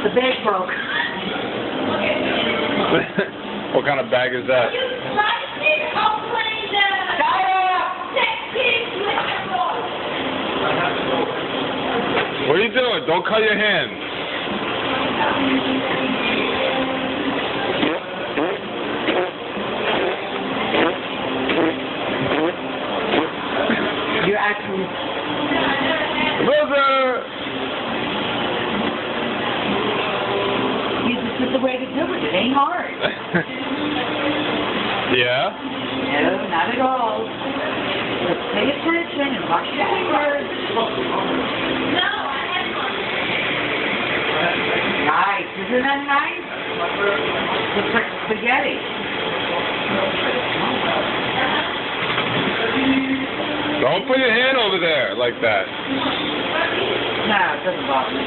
The bag broke. What kind of bag is that? What are you doing? Don't cut your hand. You're actually... Brother! This is the way to do it. It ain't hard. Yeah? No, not at all. Just pay attention and watch your fingers. Nice. Isn't that nice? Looks like spaghetti. Don't put your hand over there like that. No, it doesn't bother me.